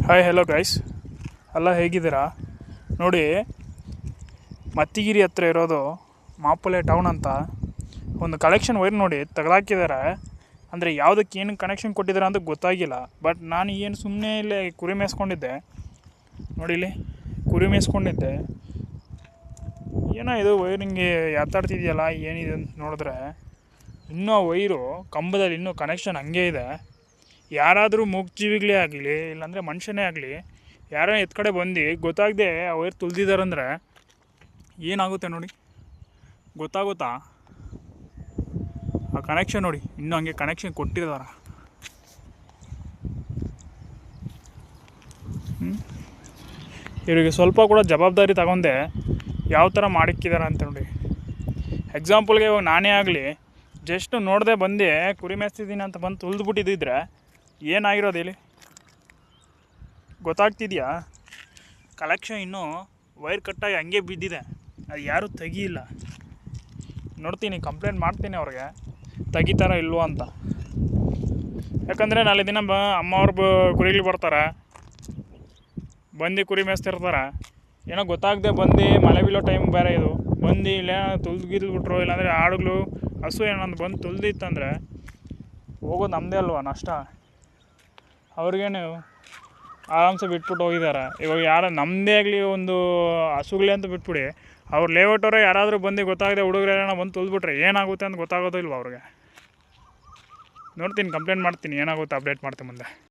Hi hello guys, ಎಲ್ಲ ಹೇಗಿದ್ದೀರಾ? ನೋಡಿ, ಮತ್ತಿಗಿರಿ ಹತ್ರ ಇರೋದು ಮಾಪುಲೆ ಟೌನ್ ಅಂತ ಒಂದು ಕಲೆಕ್ಷನ್ ವೈರ್ ನೋಡಿ ತೆಗೆದಾಕಿದ್ದಾರೆ. ಅಂದರೆ ಯಾವುದಕ್ಕೆ ಏನು ಕನೆಕ್ಷನ್ ಕೊಟ್ಟಿದ್ದಾರೆ ಅಂತ ಗೊತ್ತಾಗಿಲ್ಲ. ಬಟ್ ನಾನು ಏನು ಸುಮ್ಮನೆ ಇಲ್ಲೇ ಕುರಿ ಮೇಯಿಸ್ಕೊಂಡಿದ್ದೆ ನೋಡಿ, ಇಲ್ಲಿ ಕುರಿ ಮೇಯಿಸ್ಕೊಂಡಿದ್ದೆ. ಏನೋ ಇದು ವೈರಿಂಗ್ಗೆ ಎತ್ತಾಡ್ತಿದೆಯಲ್ಲ, ಏನಿದೆ ಅಂತ ನೋಡಿದ್ರೆ ಇನ್ನೂ ಆ ವೈರು ಕಂಬದಲ್ಲಿ ಇನ್ನೂ ಕನೆಕ್ಷನ್ ಹಂಗೆ ಇದೆ. ಯಾರಾದರೂ ಮೂಗ್ಜೀವಿಗಳೇ ಆಗಲಿ, ಇಲ್ಲಾಂದರೆ ಮನುಷ್ಯನೇ ಆಗಲಿ, ಯಾರೋ ಕಡೆ ಬಂದು ಗೊತ್ತಾಗದೆ ಆ ವೈರ್ ತುಳಿದಿದ್ದಾರಂದರೆ ಏನಾಗುತ್ತೆ ನೋಡಿ, ಗೊತ್ತಾಗುತ್ತಾ? ಆ ಕನೆಕ್ಷನ್ ನೋಡಿ, ಇನ್ನೂ ಹಂಗೆ ಕನೆಕ್ಷನ್ ಕೊಟ್ಟಿದ್ದಾರೆ. ಇವರಿಗೆ ಸ್ವಲ್ಪ ಕೂಡ ಜವಾಬ್ದಾರಿ ತಗೊಂಡೆ ಯಾವ ಥರ ಮಾಡಿಕ್ಕಿದ್ದಾರೆ ಅಂತ ನೋಡಿ. ಎಕ್ಸಾಂಪಲ್ಗೆ ಇವಾಗ ನಾನೇ ಆಗಲಿ ಜಸ್ಟ್ ನೋಡದೆ ಬಂದು ಕುರಿ ಮೇಯಿಸ್ತಿದ್ದೀನಿ ಅಂತ ಬಂದು ತುಳಿದ್ಬಿಟ್ಟಿದ್ದಿದ್ರೆ ಏನಾಗಿರೋದು ಹೇಳಿ? ಗೊತ್ತಾಗ್ತಿದೆಯಾ? ಕಲೆಕ್ಷನ್ ಇನ್ನೂ ವೈರ್ ಕಟ್ಟಾಗಿ ಹಂಗೆ ಬಿದ್ದಿದೆ, ಅದು ಯಾರೂ ತೆಗಿಯಿಲ್ಲ. ನೋಡ್ತೀನಿ, ಕಂಪ್ಲೇಂಟ್ ಮಾಡ್ತೀನಿ ಅವ್ರಿಗೆ, ತೆಗಿತಾರೋ ಇಲ್ವೋ ಅಂತ. ಯಾಕಂದರೆ ನಾಳೆ ದಿನ ಅಮ್ಮವ್ರು ಕುರಿಗಳು ಬರ್ತಾರೆ, ಬಂದು ಕುರಿ ಮೇಯಿಸ್ತಿರ್ತಾರೆ. ಏನೋ ಗೊತ್ತಾಗದೆ ಬಂದು ಮಳೆ ಬೀಳೋ ಟೈಮ್ ಬೇರೆ ಇದು, ಬಂದು ಇಲ್ಲ ತುಳಿದ್ಗಿಲ್ಬಿಟ್ರು, ಇಲ್ಲಾಂದರೆ ಆಡುಗಳು ಹಸು ಏನಂದು ಬಂದು ತುಳಿದಿತ್ತಂದರೆ ಹೋಗೋದು ನಮ್ಮದೇ ಅಲ್ವಾ ನಷ್ಟ. ಅವ್ರಿಗೇನು ಆರಾಮ್ಸೆ ಬಿಟ್ಬಿಟ್ಟು ಹೋಗಿದ್ದಾರೆ. ಇವಾಗ ಯಾರು ನಮ್ಮದೇ ಆಗಲಿ ಒಂದು ಹಸುಗಳೇ ಅಂತ ಬಿಟ್ಬಿಡಿ, ಅವ್ರು ಲೇಔಟವ್ರೆ ಯಾರಾದರೂ ಬಂದು ಗೊತ್ತಾಗದೆ ಹುಡುಗರೇನೋ ಬಂದು ತುಳಿದ್ಬಿಟ್ರೆ ಏನಾಗುತ್ತೆ ಅಂತ ಗೊತ್ತಾಗೋದು ಇಲ್ವ ಅವ್ರಿಗೆ? ನೋಡ್ತೀನಿ, ಕಂಪ್ಲೇಂಟ್ ಮಾಡ್ತೀನಿ, ಏನಾಗುತ್ತೆ ಅಪ್ಡೇಟ್ ಮಾಡ್ತೀನಿ ಮುಂದೆ.